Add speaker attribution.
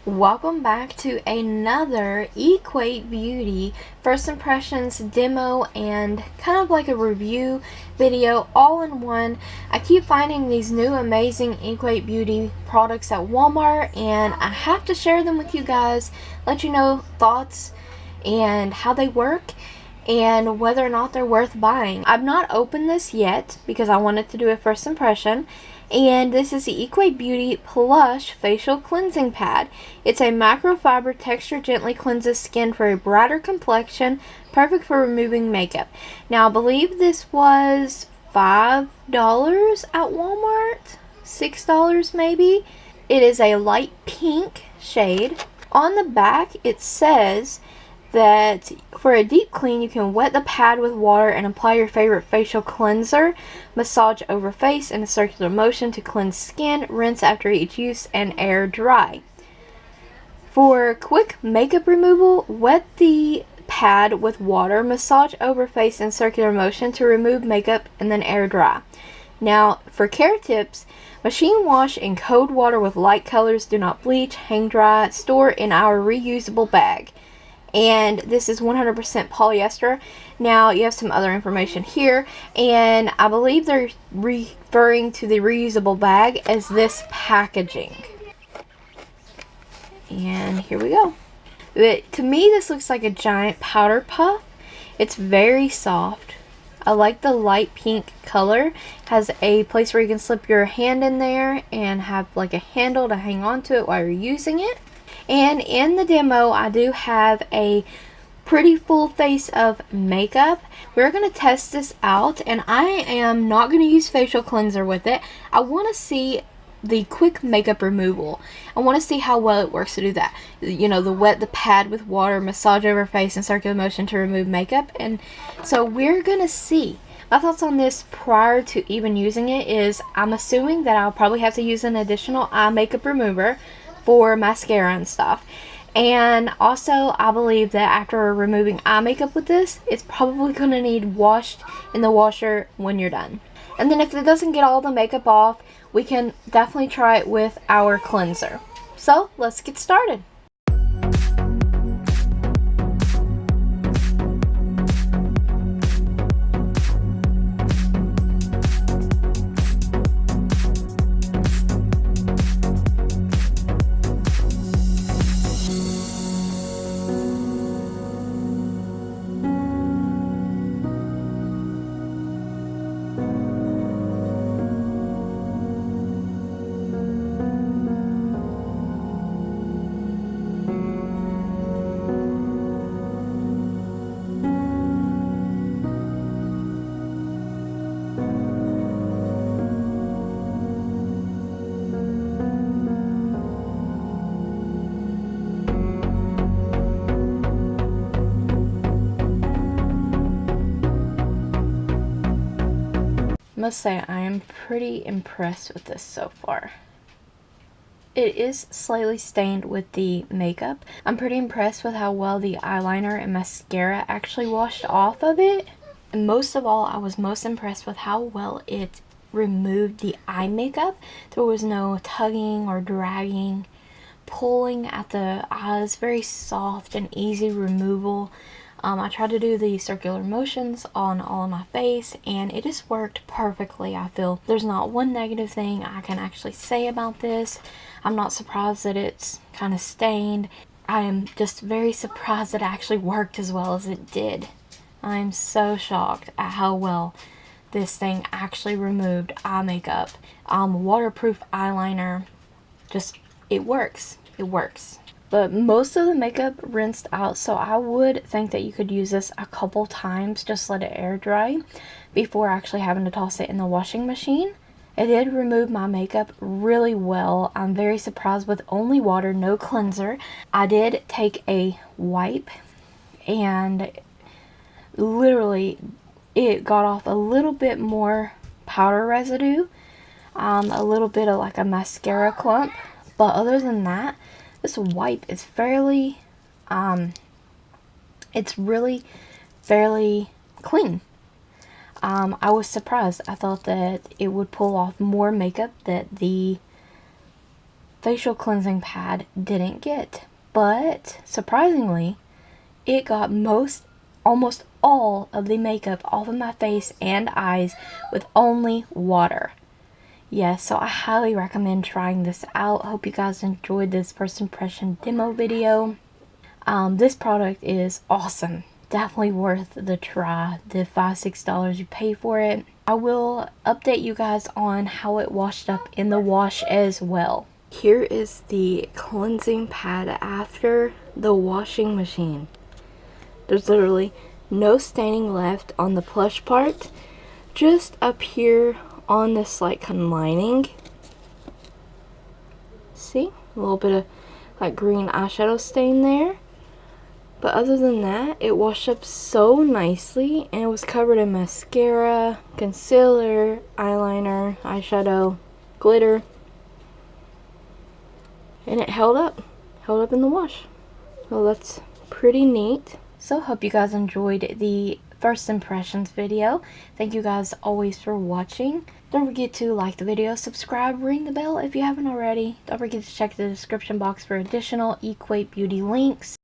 Speaker 1: Welcome back to another Equate Beauty first impressions demo and kind of like a review video all in one. I keep finding these new amazing Equate Beauty products at Walmart and I have to share them with you guys, let you know thoughts and how they work and whether or not they're worth buying. I've not opened this yet because I wanted to do a first impression. And this is the Equate Beauty PLUSH Facial Cleansing Pad. It's a microfiber texture, gently cleanses skin for a brighter complexion, perfect for removing makeup. Now, I believe this was $5 at Walmart, $6 maybe. It is a light pink shade. On the back, it says that for a deep clean, you can wet the pad with water and apply your favorite facial cleanser. Massage over face in a circular motion to cleanse skin. Rinse after each use and air dry. For quick makeup removal, wet the pad with water, massage over face in circular motion to remove makeup, and then air dry. Now, for care tips, machine wash in cold water with light colors. Do not bleach, hang dry, store in our reusable bag. And this is 100% polyester. Now you have some other information here, and I believe they're referring to the reusable bag as this packaging. And here we go. To me, this looks like a giant powder puff. It's very soft. I like the light pink color. Has a place where you can slip your hand in there and have like a handle to hang on to it while you're using it. And in the demo, I do have a pretty full face of makeup. We're going to test this out, and I am not going to use facial cleanser with it. I want to see the quick makeup removal. I want to see how well it works to do that. You know, the wet the pad with water, massage over face in circular motion to remove makeup. And so we're going to see. My thoughts on this prior to even using it is I'm assuming that I'll probably have to use an additional eye makeup remover for mascara and stuff. And also, I believe that after removing eye makeup with this, it's probably going to need washed in the washer when you're done. And then if it doesn't get all the makeup off, we can definitely try it with our cleanser. So, let's get started. I must say I am pretty impressed with this so far. It is slightly stained with the makeup. I'm pretty impressed with how well the eyeliner and mascara actually washed off of it. And most of all, I was most impressed with how well it removed the eye makeup. There was no tugging or dragging, pulling at the eyes. Very soft and easy removal. I tried to do the circular motions on all of my face and it just worked perfectly. I feel there's not one negative thing I can actually say about this. I'm not surprised that it's kind of stained. I am just very surprised that it actually worked as well as it did. I'm so shocked at how well this thing actually removed eye makeup. Waterproof eyeliner, just it works. It works. But most of the makeup rinsed out, so I would think that you could use this a couple times, just let it air dry before actually having to toss it in the washing machine. It did remove my makeup really well. I'm very surprised with only water, no cleanser. I did take a wipe and literally it got off a little bit more powder residue, a little bit of like a mascara clump, but other than that, this wipe is fairly, it's really fairly clean. I was surprised. I thought that it would pull off more makeup, that the facial cleansing pad didn't get. But surprisingly, it got almost all of the makeup off of my face and eyes with only water. Yes, so I highly recommend trying this out. Hope you guys enjoyed this first impression demo video. This product is awesome. Definitely worth the try. The $5-6 you pay for it. I will update you guys on how it washed up in the wash as well. Here is the cleansing pad after the washing machine. There's literally no staining left on the plush part, just up here on this like lining. See, a little bit of like green eyeshadow stain there, but other than that, it washed up so nicely, and it was covered in mascara, concealer, eyeliner, eyeshadow, glitter, and it held up in the wash. So that's pretty neat. So hope you guys enjoyed the first impressions video. Thank you guys always for watching. Don't forget to like the video, subscribe, ring the bell if you haven't already. Don't forget to check the description box for additional Equate beauty links.